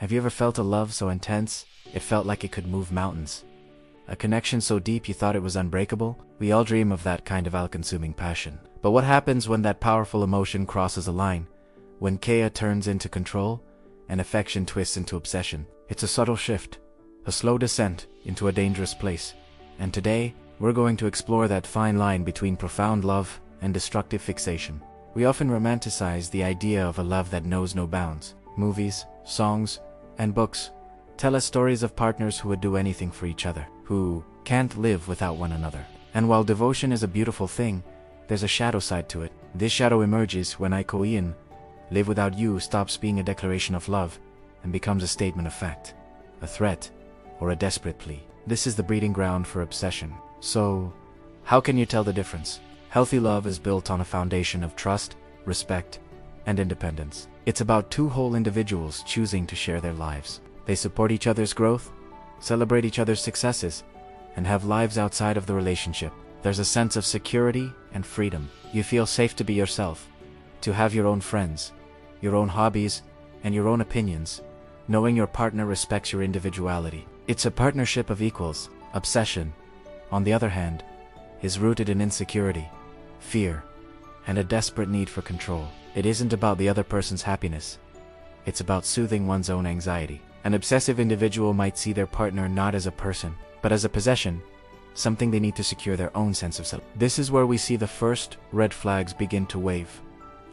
Have you ever felt a love so intense, it felt like it could move mountains? A connection so deep you thought it was unbreakable? We all dream of that kind of all-consuming passion. But what happens when that powerful emotion crosses a line? When Kea turns into control, and affection twists into obsession? It's a subtle shift, a slow descent into a dangerous place. And today, we're going to explore that fine line between profound love and destructive fixation. We often romanticize the idea of a love that knows no bounds. Movies, songs, and books tell us stories of partners who would do anything for each other, who can't live without one another. And while devotion is a beautiful thing, there's a shadow side to it. This shadow emerges when I Korean, live without you stops being a declaration of love and becomes a statement of fact, a threat, or a desperate plea. This is the breeding ground for obsession. So, how can you tell the difference? Healthy love is built on a foundation of trust, respect, and independence. It's about two whole individuals choosing to share their lives. They support each other's growth, celebrate each other's successes, and have lives outside of the relationship. There's a sense of security and freedom. You feel safe to be yourself, to have your own friends, your own hobbies, and your own opinions, knowing your partner respects your individuality. It's a partnership of equals. Obsession, on the other hand, is rooted in insecurity, fear, and a desperate need for control. It isn't about the other person's happiness. It's about soothing one's own anxiety. An obsessive individual might see their partner not as a person, but as a possession, something they need to secure their own sense of self. This is where we see the first red flags begin to wave,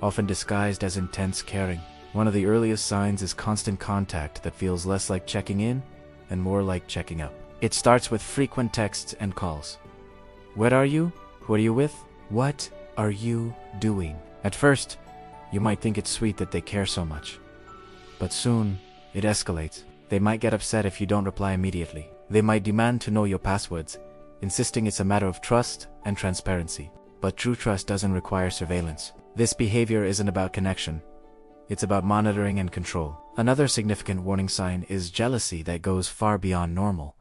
often disguised as intense caring. One of the earliest signs is constant contact that feels less like checking in and more like checking up. It starts with frequent texts and calls. Where are you? Who are you with? What are you doing? At first, you might think it's sweet that they care so much. But soon, it escalates. They might get upset if you don't reply immediately. They might demand to know your passwords, insisting it's a matter of trust and transparency. But true trust doesn't require surveillance. This behavior isn't about connection. It's about monitoring and control. Another significant warning sign is jealousy that goes far beyond normal.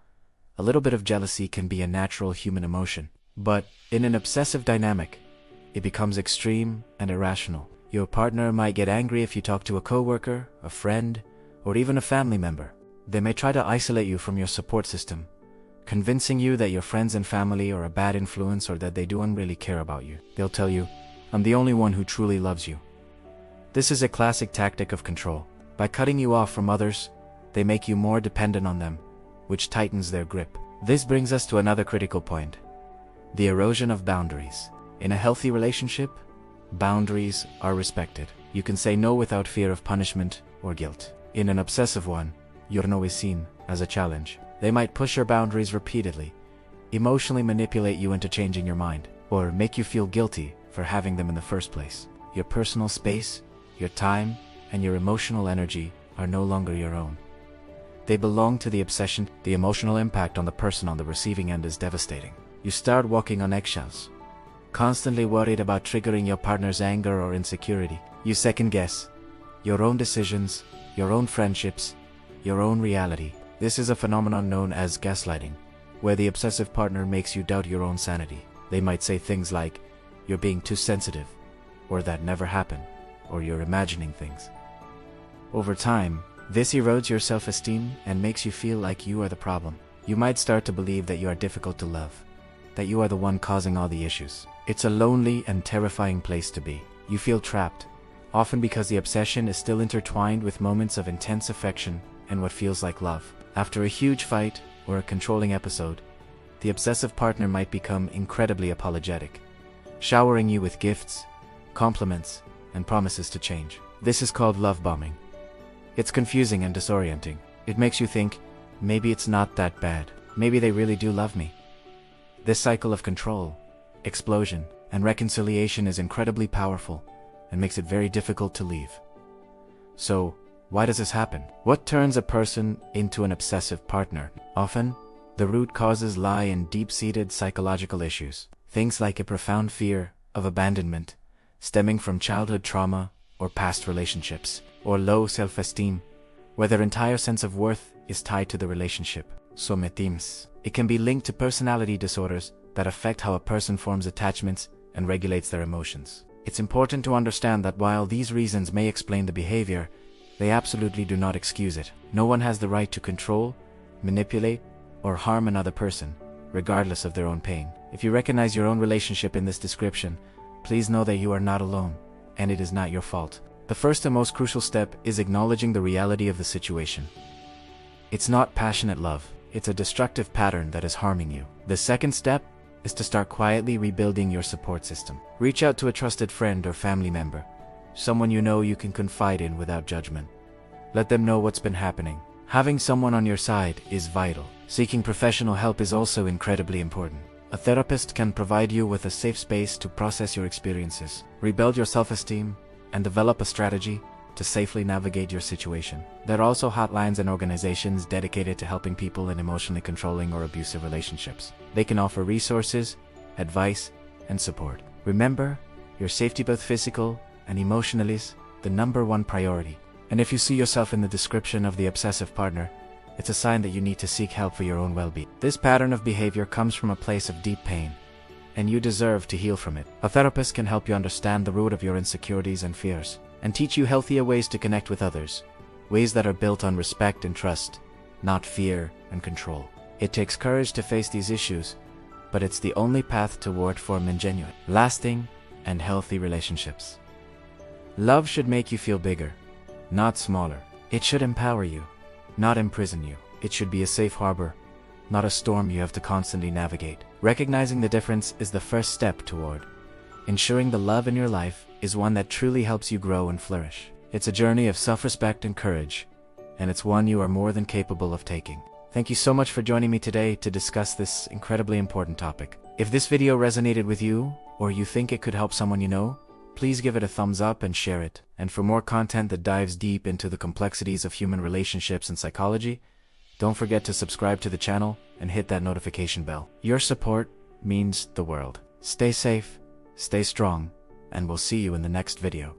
A little bit of jealousy can be a natural human emotion. But in an obsessive dynamic, it becomes extreme and irrational. Your partner might get angry if you talk to a coworker, a friend, or even a family member. They may try to isolate you from your support system, convincing you that your friends and family are a bad influence or that they don't really care about you. They'll tell you, "I'm the only one who truly loves you." This is a classic tactic of control. By cutting you off from others, they make you more dependent on them, which tightens their grip. This brings us to another critical point: the erosion of boundaries. In a healthy relationship, boundaries are respected. You can say no without fear of punishment or guilt. In an obsessive one, your no is seen as a challenge. They might push your boundaries repeatedly, emotionally manipulate you into changing your mind, or make you feel guilty for having them in the first place. Your personal space, your time, and your emotional energy are no longer your own. They belong to the obsession. The emotional impact on the person on the receiving end is devastating. You start walking on eggshells, constantly worried about triggering your partner's anger or insecurity. You second guess your own decisions, your own friendships, your own reality. This is a phenomenon known as gaslighting, where the obsessive partner makes you doubt your own sanity. They might say things like, "You're being too sensitive," or "That never happened," or "You're imagining things." Over time, this erodes your self-esteem and makes you feel like you are the problem. You might start to believe that you are difficult to love, that you are the one causing all the issues. It's a lonely and terrifying place to be. You feel trapped, often because the obsession is still intertwined with moments of intense affection and what feels like love. After a huge fight or a controlling episode, the obsessive partner might become incredibly apologetic, showering you with gifts, compliments, and promises to change. This is called love bombing. It's confusing and disorienting. It makes you think, maybe it's not that bad. Maybe they really do love me. This cycle of control, explosion, and reconciliation is incredibly powerful and makes it very difficult to leave. So, why does this happen? What turns a person into an obsessive partner? Often, the root causes lie in deep-seated psychological issues. Things like a profound fear of abandonment, stemming from childhood trauma or past relationships, or low self-esteem, where their entire sense of worth is tied to the relationship. Sometimes, it can be linked to personality disorders that affect how a person forms attachments and regulates their emotions. It's important to understand that while these reasons may explain the behavior, they absolutely do not excuse it. No one has the right to control, manipulate, or harm another person, regardless of their own pain. If you recognize your own relationship in this description, please know that you are not alone, and it is not your fault. The first and most crucial step is acknowledging the reality of the situation. It's not passionate love, it's a destructive pattern that is harming you. The second step is to start quietly rebuilding your support system. Reach out to a trusted friend or family member, someone you know you can confide in without judgment. Let them know what's been happening. Having someone on your side is vital. Seeking professional help is also incredibly important. A therapist can provide you with a safe space to process your experiences, rebuild your self-esteem, and develop a strategy to safely navigate your situation. There are also hotlines and organizations dedicated to helping people in emotionally controlling or abusive relationships. They can offer resources, advice, and support. Remember, your safety, both physical and emotional, is the #1 priority. And if you see yourself in the description of the obsessive partner, it's a sign that you need to seek help for your own well-being. This pattern of behavior comes from a place of deep pain, and you deserve to heal from it. A therapist can help you understand the root of your insecurities and fears, and teach you healthier ways to connect with others, ways that are built on respect and trust, not fear and control. It takes courage to face these issues, but it's the only path toward forming genuine, lasting, and healthy relationships. Love should make you feel bigger, not smaller. It should empower you, not imprison you. It should be a safe harbor, not a storm you have to constantly navigate. Recognizing the difference is the first step toward ensuring the love in your life is one that truly helps you grow and flourish. It's a journey of self-respect and courage, and it's one you are more than capable of taking. Thank you so much for joining me today to discuss this incredibly important topic. If this video resonated with you, or you think it could help someone you know, please give it a thumbs up and share it. And for more content that dives deep into the complexities of human relationships and psychology, don't forget to subscribe to the channel and hit that notification bell. Your support means the world. Stay safe, stay strong, and we'll see you in the next video.